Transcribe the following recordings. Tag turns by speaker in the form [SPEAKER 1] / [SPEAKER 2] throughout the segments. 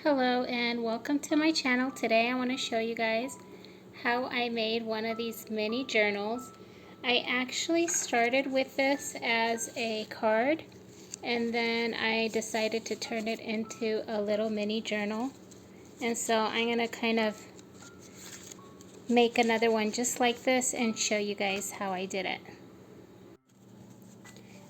[SPEAKER 1] Hello and welcome to my channel. Today I want to show you guys how I made one of these mini journals. I actually started with this as a card and then I decided to turn it into a little mini journal. And so I'm going to kind of make another one just like this and show you guys how I did it.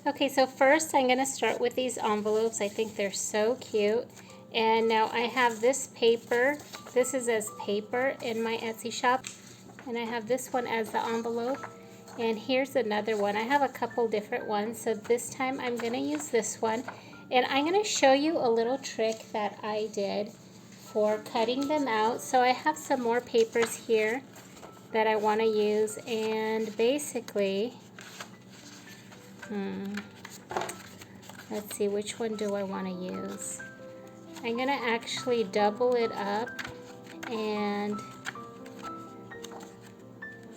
[SPEAKER 1] Okay, so first I'm going to start with these envelopes. I think they're so cute. And now I have this paper. This is as paper in my Etsy shop. And I have this one as the envelope. And here's another one. I have a couple different ones. So this time I'm going to use this one. And I'm going to show you a little trick that I did for cutting them out. So I have some more papers here that I want to use. And basically, let's see, which one do I want to use? I'm going to actually double it up and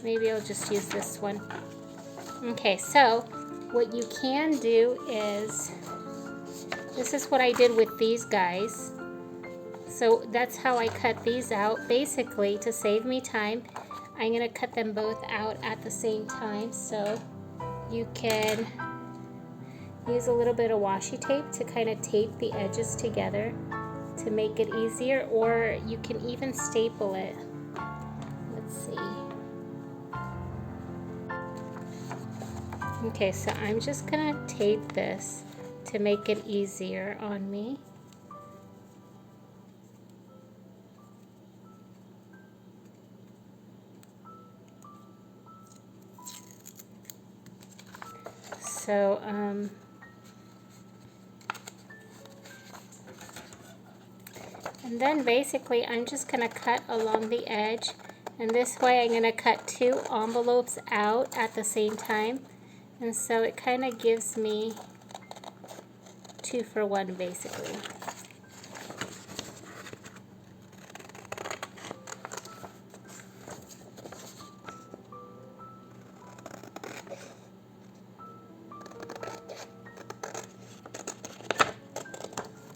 [SPEAKER 1] maybe I'll just use this one. Okay, so what you can do is, this is what I did with these guys. So that's how I cut these out. Basically, to save me time, I'm going to cut them both out at the same time. So you can use a little bit of washi tape to kind of tape the edges together to make it easier, or you can even staple it. Let's see. Okay, so I'm just gonna tape this to make it easier on me. So, and then basically I'm just going to cut along the edge, and this way I'm going to cut two envelopes out at the same time, and so it kind of gives me 2 for 1 basically.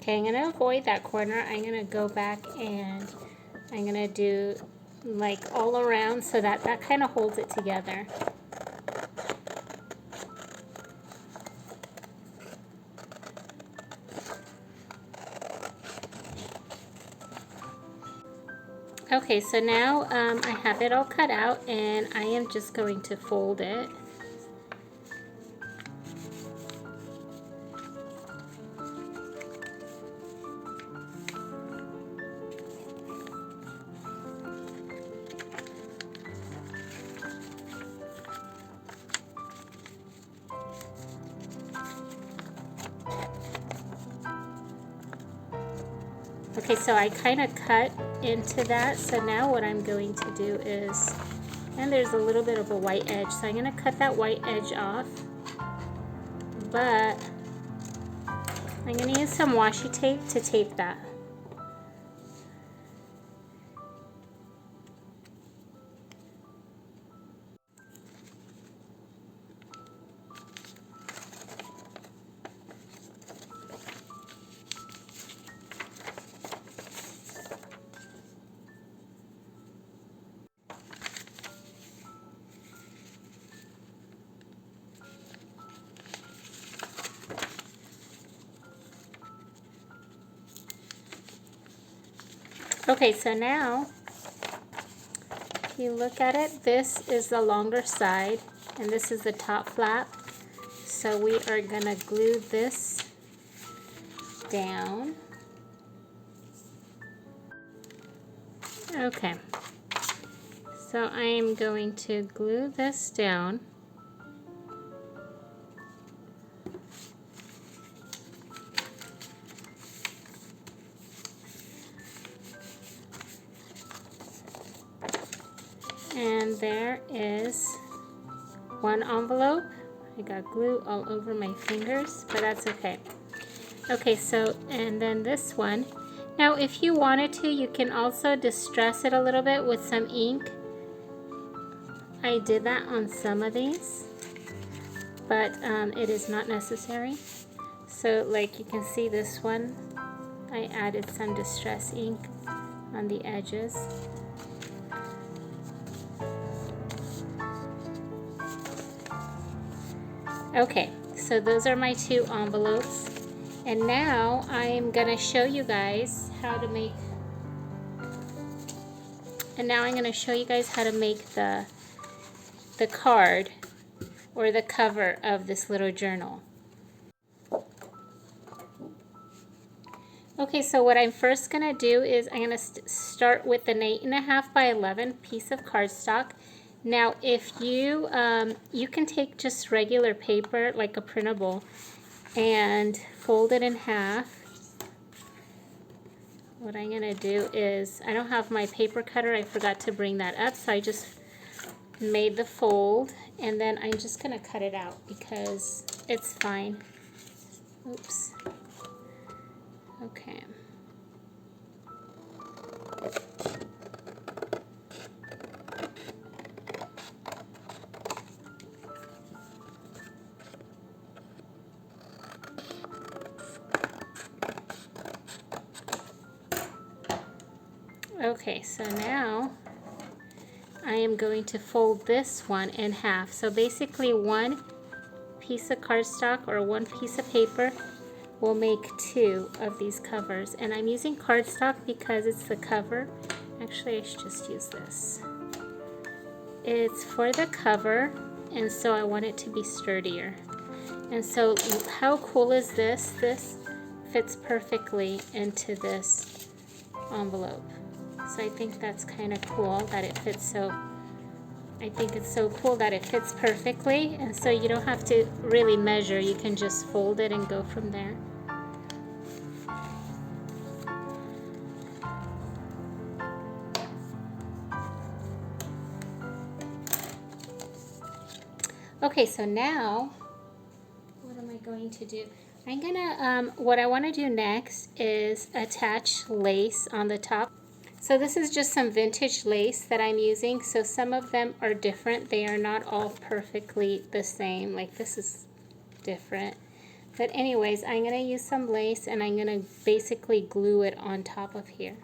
[SPEAKER 1] Okay, I'm going to avoid that corner. I'm going to go back and I'm going to do like all around so that kind of holds it together. Okay, so now I have it all cut out and I am just going to fold it. Okay, so I kind of cut into that, so now what I'm going to do is, and there's a little bit of a white edge, so I'm going to cut that white edge off, but I'm going to use some washi tape to tape that. Okay, so now, if you look at it, this is the longer side, and this is the top flap. So we are going to glue this down. Okay, so I am going to glue this down. And there is one envelope. I got glue all over my fingers, but that's okay. Okay, so, and then this one. Now, if you wanted to, you can also distress it a little bit with some ink. I did that on some of these, but it is not necessary. So, like you can see this one, I added some distress ink on the edges. Okay, so those are my 2 envelopes. And now I'm gonna show you guys how to make the card or the cover of this little journal. Okay, so what I'm first gonna do is I'm gonna start with an 8.5 by 11 piece of cardstock. Now, if you you can take just regular paper, like a printable, and fold it in half. What I'm gonna do is, I don't have my paper cutter, I forgot to bring that up, so I just made the fold, and then I'm just gonna cut it out because it's fine. Oops. Okay. Okay, so now I am going to fold this one in half. So basically 1 piece of cardstock or 1 piece of paper will make 2 of these covers. And I'm using cardstock because it's the cover. Actually, I should just use this. It's for the cover, and so I want it to be sturdier. And so how cool is this? This fits perfectly into this envelope. So I think that's kind of cool that it fits so, I think it's so cool that it fits perfectly, and so you don't have to really measure, you can just fold it and go from there. Okay, so now, what am I going to do? I'm gonna, what I wanna do next is attach lace on the top. So this is just some vintage lace that I'm using. So some of them are different. They are not all perfectly the same. Like this is different. But anyways, I'm going to use some lace and I'm going to basically glue it on top of here.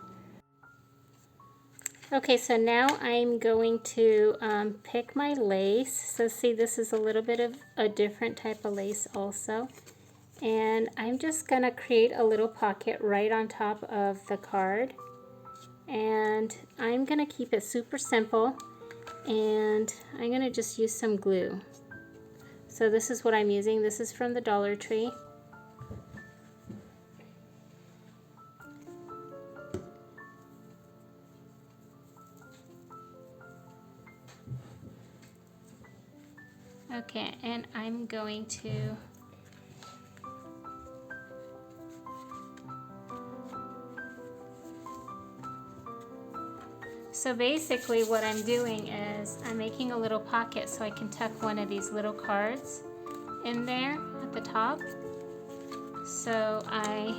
[SPEAKER 1] Okay, so now I'm going to pick my lace. So see, this is a little bit of a different type of lace also. And I'm just going to create a little pocket right on top of the card. And I'm going to keep it super simple, and I'm going to just use some glue. So this is what I'm using. This is from the Dollar Tree. Okay, and I'm going to so basically what I'm doing is I'm making a little pocket so I can tuck one of these little cards in there at the top. So I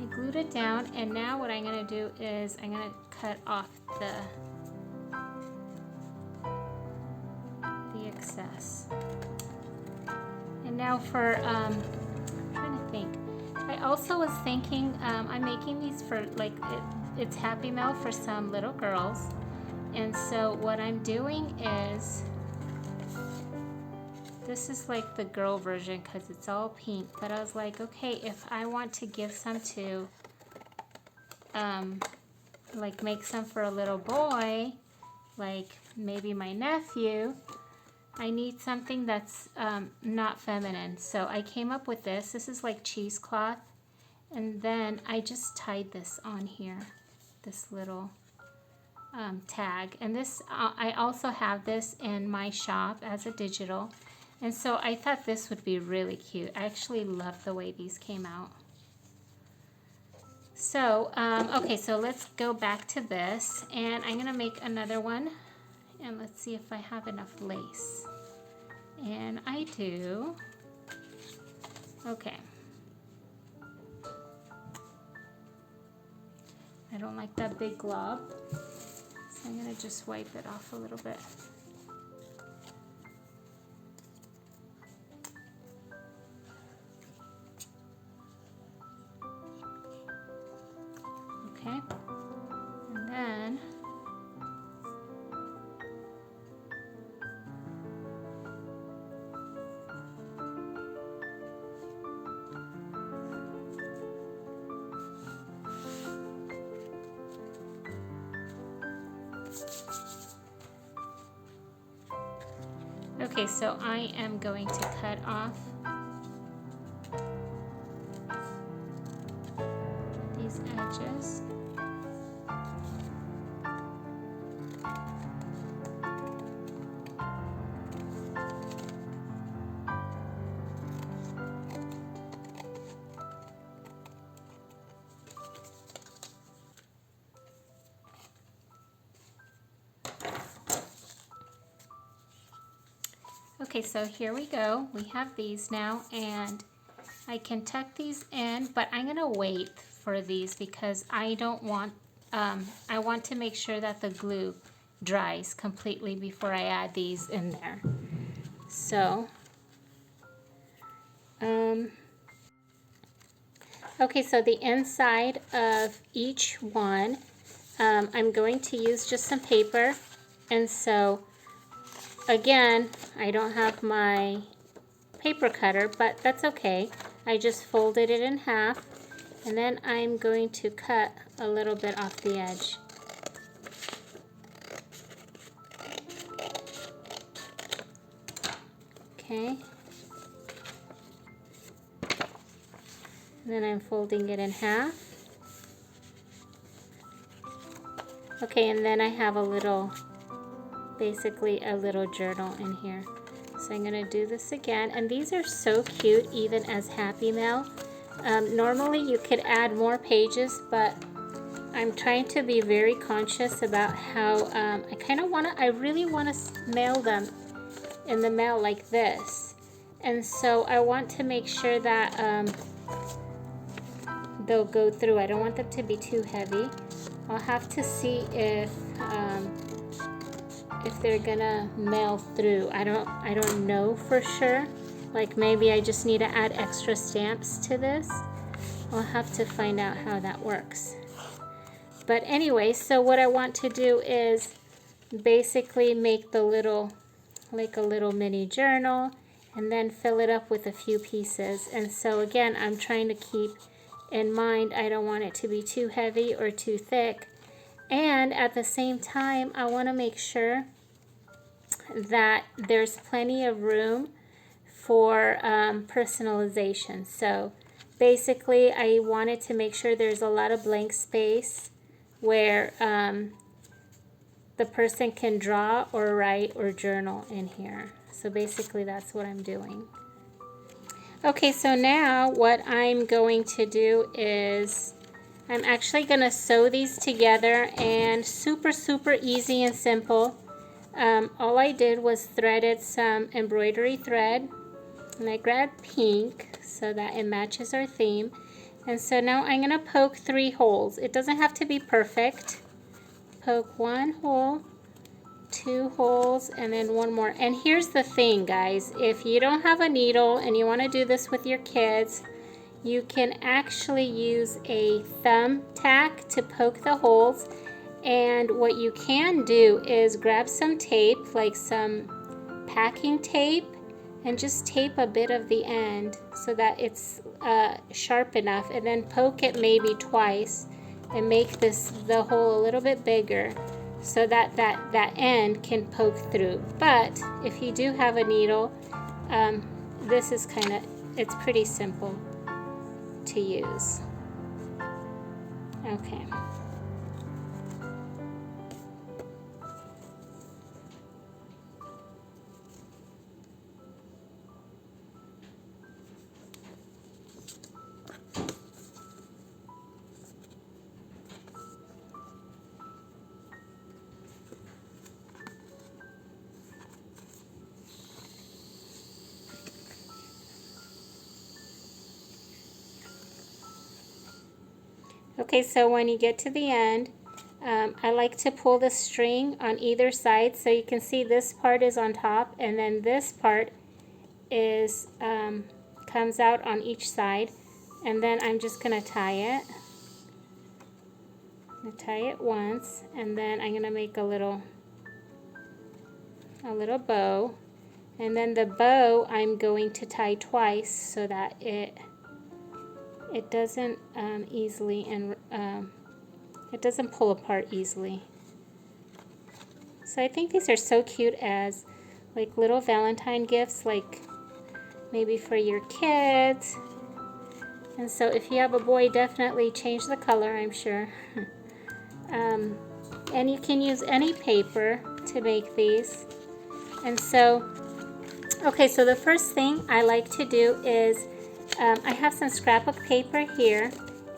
[SPEAKER 1] glued it down, and now what I'm going to do is I'm going to cut off the excess. And now for, I'm trying to think. I also was thinking, I'm making these for like, it's Happy Mail for some little girls. And so what I'm doing is, this is like the girl version because it's all pink. But I was like, okay, if I want to give some to, like make some for a little boy, like maybe my nephew, I need something that's not feminine. So I came up with this. This is like cheesecloth. And then I just tied this on here, this little tag. And this, I also have this in my shop as a digital. And so I thought this would be really cute. I actually love the way these came out. So, okay, so let's go back to this. And I'm gonna make another one. And let's see if I have enough lace. And I do. Okay. I don't like that big glob, so I'm gonna just wipe it off a little bit. Okay, and then okay, so I am going to cut off these edges. Okay, so here we go. We have these now, and I can tuck these in, but I'm gonna wait for these because I don't want, I want to make sure that the glue dries completely before I add these in there. So, okay, so the inside of each one, I'm going to use just some paper, and so again, I don't have my paper cutter, but that's okay. I just folded it in half, and then I'm going to cut a little bit off the edge. Okay. And then I'm folding it in half. Okay, and then I have a little, basically a little journal in here. So I'm gonna do this again, and these are so cute even as Happy Mail. Normally you could add more pages, but I'm trying to be very conscious about how I really want to mail them in the mail like this. And so I want to make sure that they'll go through. I don't want them to be too heavy. I'll have to see if they're gonna mail through. I don't know for sure. Like maybe I just need to add extra stamps to this. I'll have to find out how that works. But anyway, so what I want to do is basically make the little, like a little mini journal, and then fill it up with a few pieces. And so again, I'm trying to keep in mind, I don't want it to be too heavy or too thick. And at the same time, I want to make sure that there's plenty of room for personalization. So basically, I wanted to make sure there's a lot of blank space where the person can draw or write or journal in here. So basically, that's what I'm doing. Okay, so now what I'm going to do is I'm actually going to sew these together, and super easy and simple. All I did was threaded some embroidery thread, and I grabbed pink so that it matches our theme. And so now I'm going to poke 3 holes. It doesn't have to be perfect. Poke 1 hole, 2 holes, and then 1 more. And here's the thing, guys, if you don't have a needle and you want to do this with your kids, you can actually use a thumb tack to poke the holes. And what you can do is grab some tape, like some packing tape, and just tape a bit of the end so that it's sharp enough, and then poke it maybe twice and make the hole a little bit bigger so that that end can poke through. But if you do have a needle, this is it's pretty simple to use. Okay. Okay, so when you get to the end, I like to pull the string on either side, so you can see this part is on top, and then this part is comes out on each side, and then I'm just gonna tie it. I'm going to tie it once, and then I'm going to make a little bow, and then the bow I'm going to tie twice so that it doesn't easily and it doesn't pull apart easily. So I think these are so cute as like little Valentine gifts, like maybe for your kids. And so if you have a boy, definitely change the color, I'm sure. And you can use any paper to make these. And so, okay, so the first thing I like to do is I have some scrapbook paper here,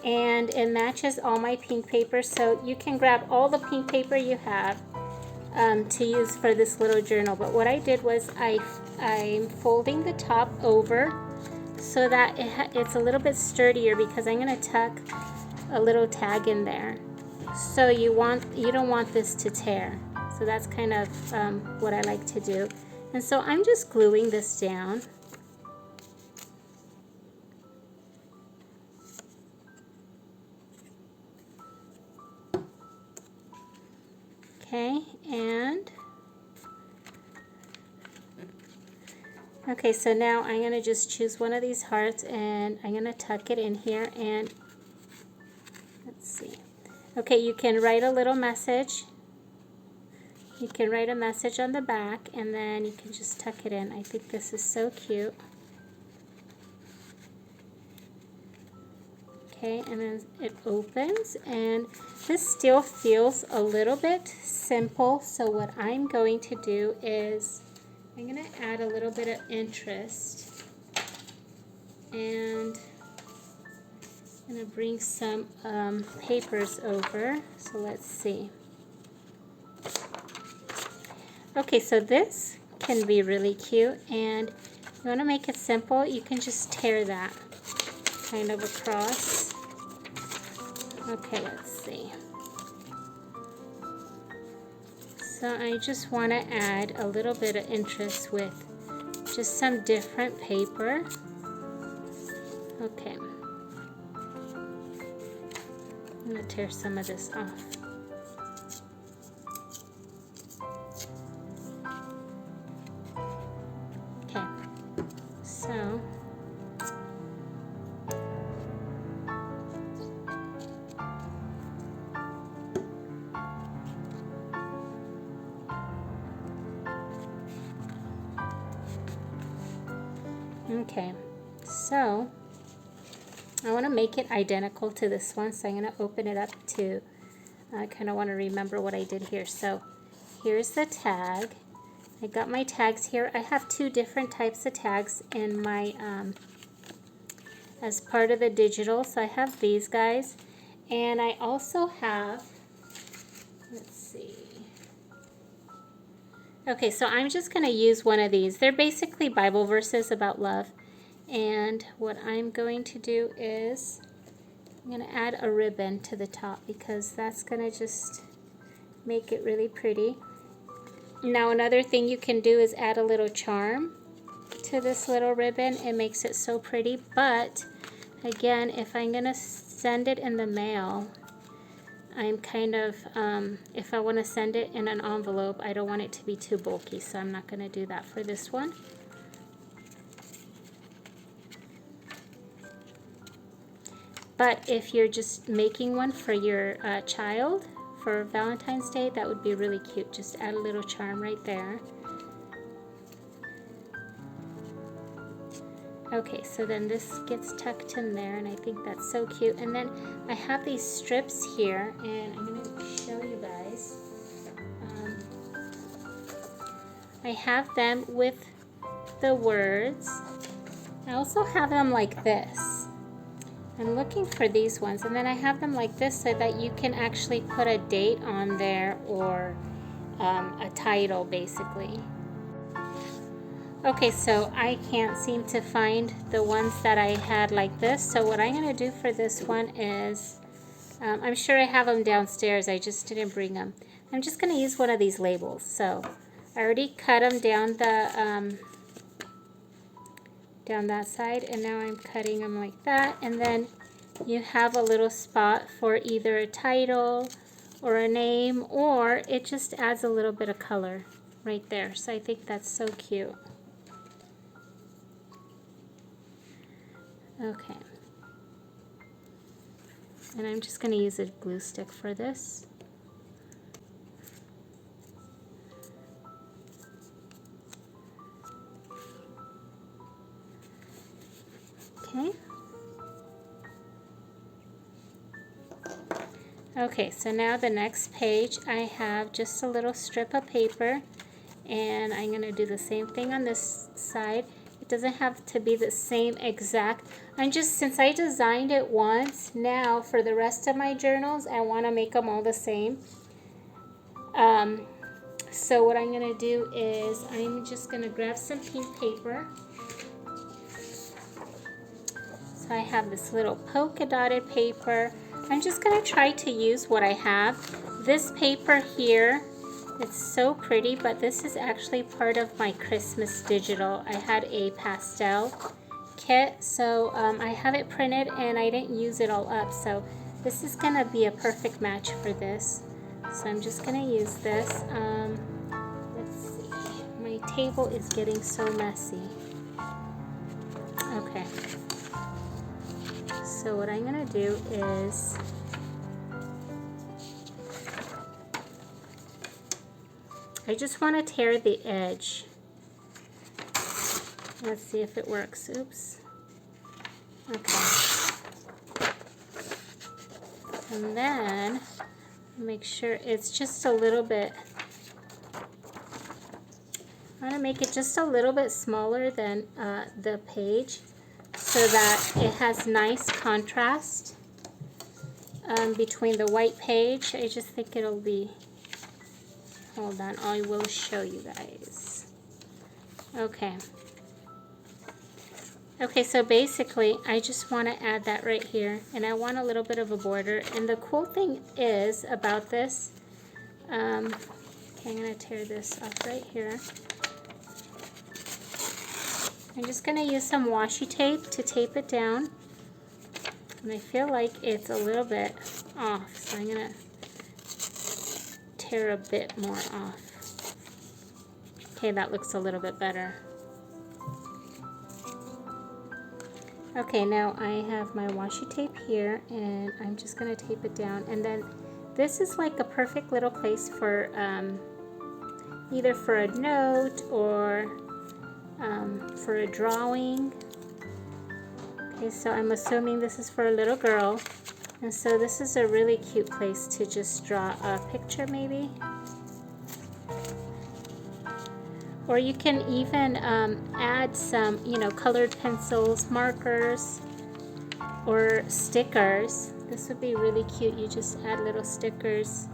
[SPEAKER 1] and it matches all my pink paper, so you can grab all the pink paper you have to use for this little journal. But what I did was I'm folding the top over so that it's a little bit sturdier, because I'm going to tuck a little tag in there. So you don't want this to tear. So that's kind of what I like to do. And so I'm just gluing this down. Okay, and okay, so now I'm going to just choose one of these hearts, and I'm going to tuck it in here, and let's see. Okay, you can write a little message. You can write a message on the back, and then you can just tuck it in. I think this is so cute. Okay, and then it opens, and this still feels a little bit simple. So what I'm going to do is I'm going to add a little bit of interest, and I'm going to bring some papers over. So let's see. Okay, so this can be really cute, and you want to make it simple, you can just tear that kind of across. Okay, let's see. So I just want to add a little bit of interest with just some different paper. Okay. I'm going to tear some of this off. Okay. So okay, so I want to make it identical to this one, so I'm going to open it up to, I kind of want to remember what I did here. So here's the tag. I got my tags here. I have two different types of tags in my, as part of the digital. So I have these guys, and I also have, let's see. Okay, so I'm just going to use one of these. They're basically Bible verses about love. And what I'm going to do is I'm going to add a ribbon to the top, because that's going to just make it really pretty. Now another thing you can do is add a little charm to this little ribbon. It makes it so pretty. But again, if I'm going to send it in the mail, I'm kind of, if I want to send it in an envelope, I don't want it to be too bulky, so I'm not going to do that for this one. But if you're just making one for your child for Valentine's Day, that would be really cute. Just add a little charm right there. Okay, so then this gets tucked in there, and I think that's so cute. And then I have these strips here, and I'm going to show you guys. I have them with the words. I also have them like this. I'm looking for these ones, and then I have them like this so that you can actually put a date on there, or a title basically. Okay, so I can't seem to find the ones that I had like this, so what I'm going to do for this one is, I'm sure I have them downstairs, I just didn't bring them. I'm just going to use one of these labels. So I already cut them down the down that side, and now I'm cutting them like that, and then you have a little spot for either a title or a name, or it just adds a little bit of color right there. So I think that's so cute. Okay. And I'm just going to use a glue stick for this. Okay. Okay, so now the next page, I have just a little strip of paper, and I'm going to do the same thing on this side. It doesn't have to be the same exact. Since I designed it once, now for the rest of my journals, I want to make them all the same. So what I'm going to do is I'm just going to grab some pink paper. So I have this little polka dotted paper. I'm just going to try to use what I have. This paper here, it's so pretty, but this is actually part of my Christmas digital. I had a pastel kit, so I have it printed and I didn't use it all up. So this is going to be a perfect match for this. So I'm just going to use this. Let's see. My table is getting so messy. Okay. So what I'm going to do is I just want to tear the edge. Let's see if it works. Oops. Okay. And then make sure it's just a little bit, I want to make it just a little bit smaller than the page, so that it has nice contrast between the white page. I just think it'll be, hold on, I will show you guys. Okay. Okay, so basically I just want to add that right here, and I want a little bit of a border. And the cool thing is about this, okay, I'm going to tear this off right here. I'm just going to use some washi tape to tape it down. And I feel like it's a little bit off, so I'm going to tear a bit more off. Okay, that looks a little bit better. Okay, now I have my washi tape here, and I'm just going to tape it down. And then this is like a perfect little place for either for a note or for a drawing. Okay, so I'm assuming this is for a little girl, and so this is a really cute place to just draw a picture maybe. Or you can even add some, colored pencils, markers, or stickers. This would be really cute. You just add little stickers.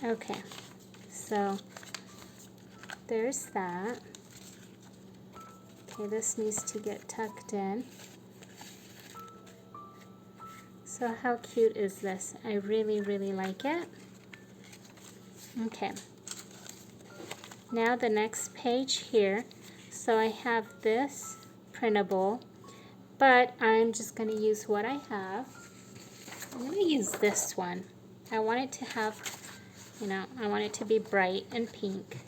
[SPEAKER 1] Okay, so there's that. Okay, this needs to get tucked in. So how cute is this? I really, really like it. Okay. Now the next page here. So I have this printable, but I'm just going to use what I have. I'm going to use this one. I want it to have, I want it to be bright and pink.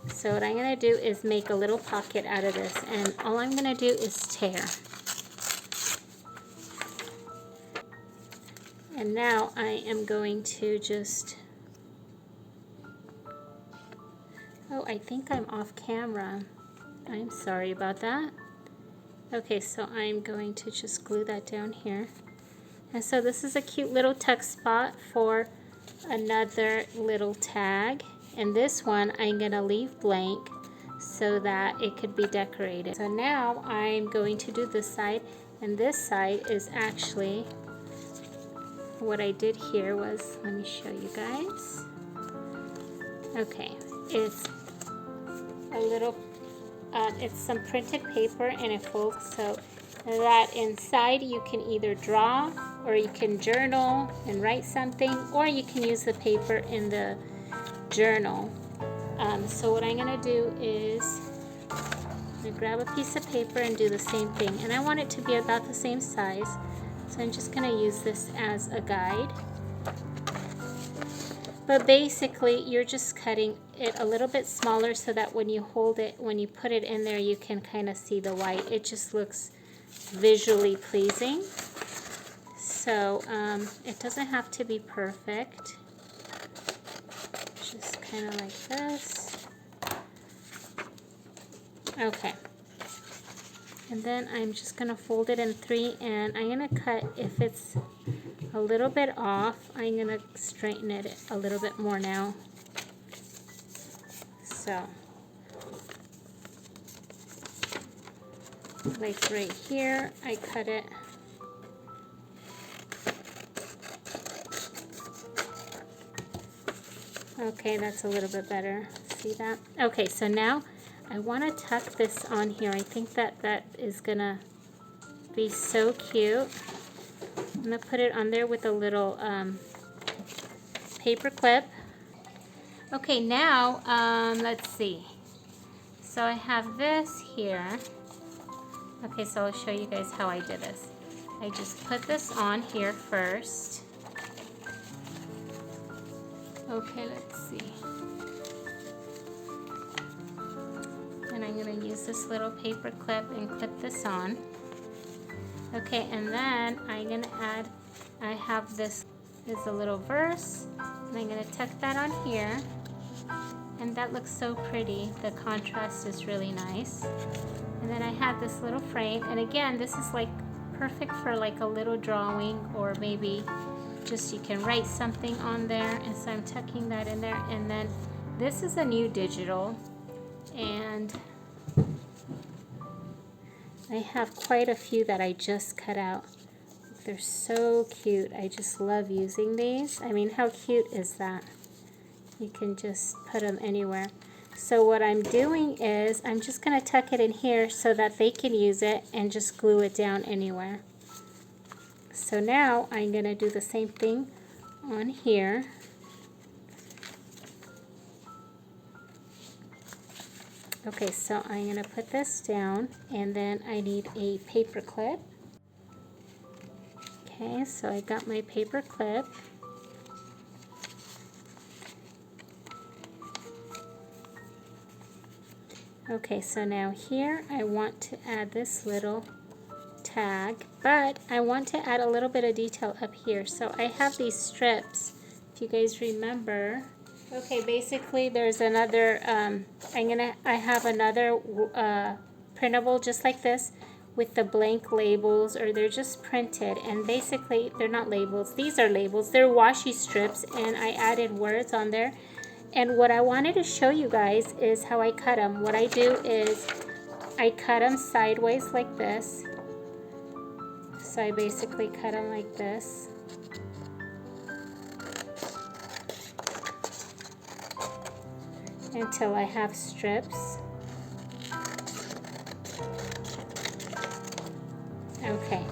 [SPEAKER 1] So what I'm going to do is make a little pocket out of this, and all I'm going to do is tear. And now I am going to just, oh, I think I'm off camera. I'm sorry about that. Okay, so I'm going to just glue that down here. And so this is a cute little tuck spot for another little tag. And this one I'm going to leave blank so that it could be decorated. So now I'm going to do this side, and this side is actually, what I did here was, let me show you guys. Okay, it's a little, it's some printed paper, and it folds so that inside you can either draw, or you can journal and write something, or you can use the paper in the journal. So what I'm going to do is I'm going to grab a piece of paper and do the same thing. And I want it to be about the same size. So I'm just going to use this as a guide. But basically, you're just cutting it a little bit smaller so that when you hold it, when you put it in there, you can kind of see the white. It just looks visually pleasing. So it doesn't have to be perfect. Just kind of like this. Okay. And then I'm just going to fold it in 3, and I'm going to cut, if it's a little bit off, I'm going to straighten it a little bit more now. So, like right here, I cut it. Okay, that's a little bit better. See that? Okay, so now I want to tuck this on here. I think that is going to be so cute. I'm going to put it on there with a little paper clip. Okay, now let's see. So I have this here. Okay, so I'll show you guys how I did this. I just put this on here first. Okay, let's see. And I'm going to use this little paper clip and clip this on. Okay, and then I'm going to add, I have this is a little verse, and I'm going to tuck that on here. And that looks so pretty. The contrast is really nice. And then I have this little frame, and again, this is like perfect for like a little drawing, or maybe just you can write something on there. And so I'm tucking that in there. And then this is a new digital, and I have quite a few that I just cut out. They're so cute. I just love using these. I mean, how cute is that? You can just put them anywhere. So what I'm doing is I'm just going to tuck it in here so that they can use it and just glue it down anywhere. So now I'm going to do the same thing on here. Okay, so I'm going to put this down, and then I need a paper clip. Okay, so I got my paper clip. Okay, so now here I want to add this little tag, but I want to add a little bit of detail up here. So I have these strips, if you guys remember. Okay, basically there's another, I have another printable just like this with the blank labels, or they're just printed, and basically they're not labels, these are labels, they're washi strips, and I added words on there. And what I wanted to show you guys is how I cut them. What I do is I cut them sideways like this. So I basically cut them like this. Until I have strips. Okay,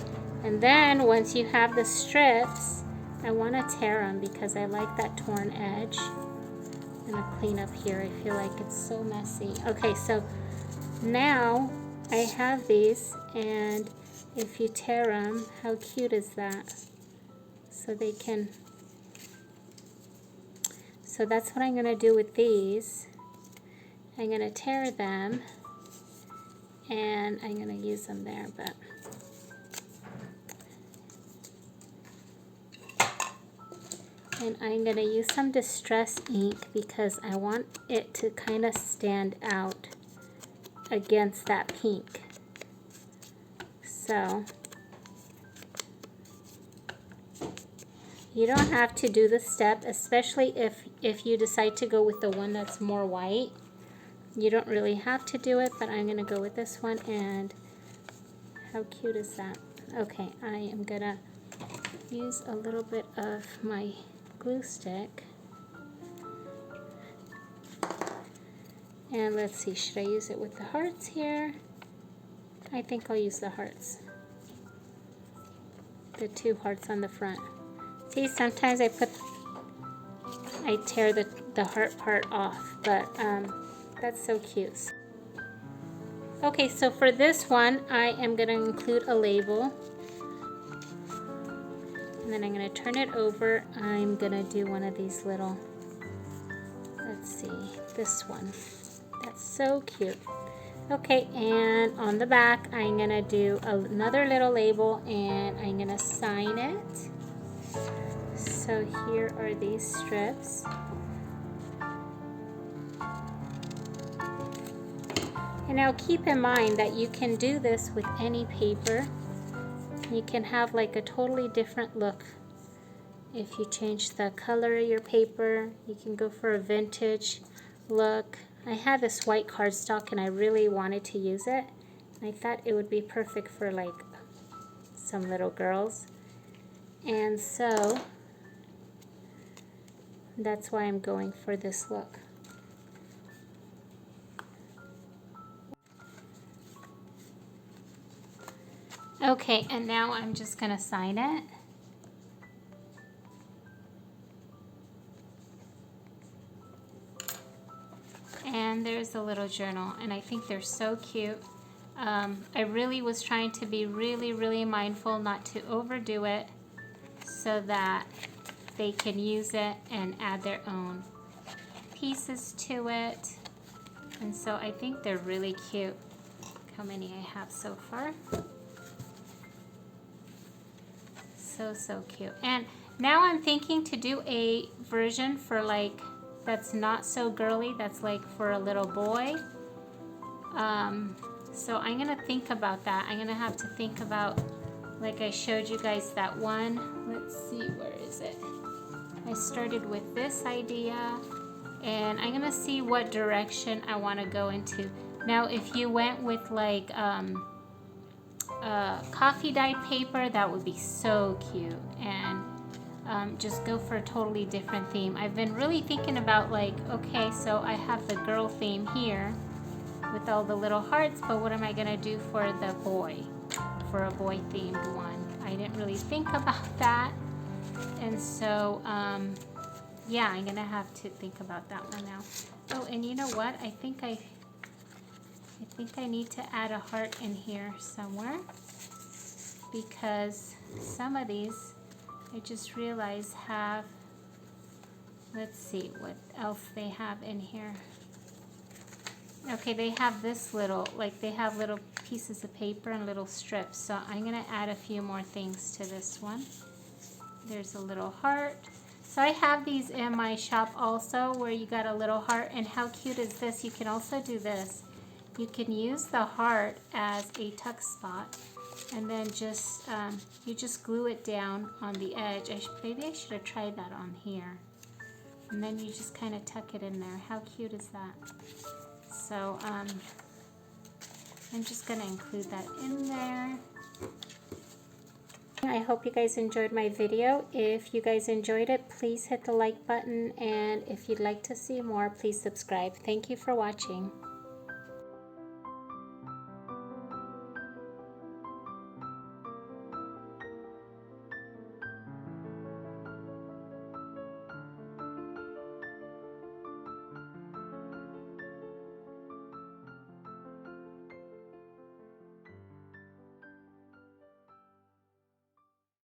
[SPEAKER 1] and then once you have the strips, I want to tear them because I like that torn edge. I'm going to clean up here. I feel like it's so messy. Okay, so now I have these, and if you tear them, how cute is that? So they can, so that's what I'm going to do with these. I'm going to tear them, and I'm going to use them there, but and I'm going to use some distress ink because I want it to kind of stand out against that pink. So you don't have to do the step, especially if you decide to go with the one that's more white. You don't really have to do it, but I'm going to go with this one, and how cute is that? Okay, I am going to use a little bit of my glue stick. And let's see, should I use it with the hearts here? I think I'll use the hearts. The 2 hearts on the front. See, sometimes I tear the heart part off, but that's so cute. Okay, so for this one, I am going to include a label. And then I'm going to turn it over. I'm going to do one of these little, let's see, this one. That's so cute. Okay, and on the back, I'm going to do another little label and I'm going to sign it. So here are these strips. And now keep in mind that you can do this with any paper. You can have like a totally different look. If you change the color of your paper, you can go for a vintage look. I had this white cardstock and I really wanted to use it. I thought it would be perfect for like some little girls. And so that's why I'm going for this look. Okay, and now I'm just going to sign it. And there's a little journal, and I think they're so cute. I really was trying to be really mindful not to overdo it so that they can use it and add their own pieces to it. And so I think they're really cute. Look how many I have so far. So cute. And now I'm thinking to do a version for like that's not so girly, that's like for a little boy. So I'm gonna think about that. I'm gonna have to think about, like I showed you guys that one. Let's see, where is it? I started with this idea and I'm gonna see what direction I want to go into. Now if you went with like coffee dyed paper, that would be so cute, and just go for a totally different theme. I've been really thinking about like, okay, so I have the girl theme here with all the little hearts, but what am I gonna do for the boy, for a boy themed one? I didn't really think about that, and so yeah, I'm gonna have to think about that one now. Oh, and you know what? I think I need to add a heart in here somewhere, because some of these I just realized have, let's see what else they have in here. Okay, they have this little, like they have little pieces of paper and little strips, so I'm gonna add a few more things to this one. There's a little heart. So I have these in my shop also, where you got a little heart, and how cute is this? You can also do this. You can use the heart as a tuck spot, and then just you just glue it down on the edge. Maybe I should have tried that on here. And then you just kind of tuck it in there. How cute is that? So I'm just going to include that in there. I hope you guys enjoyed my video. If you guys enjoyed it, please hit the like button, and if you'd like to see more, please subscribe. Thank you for watching.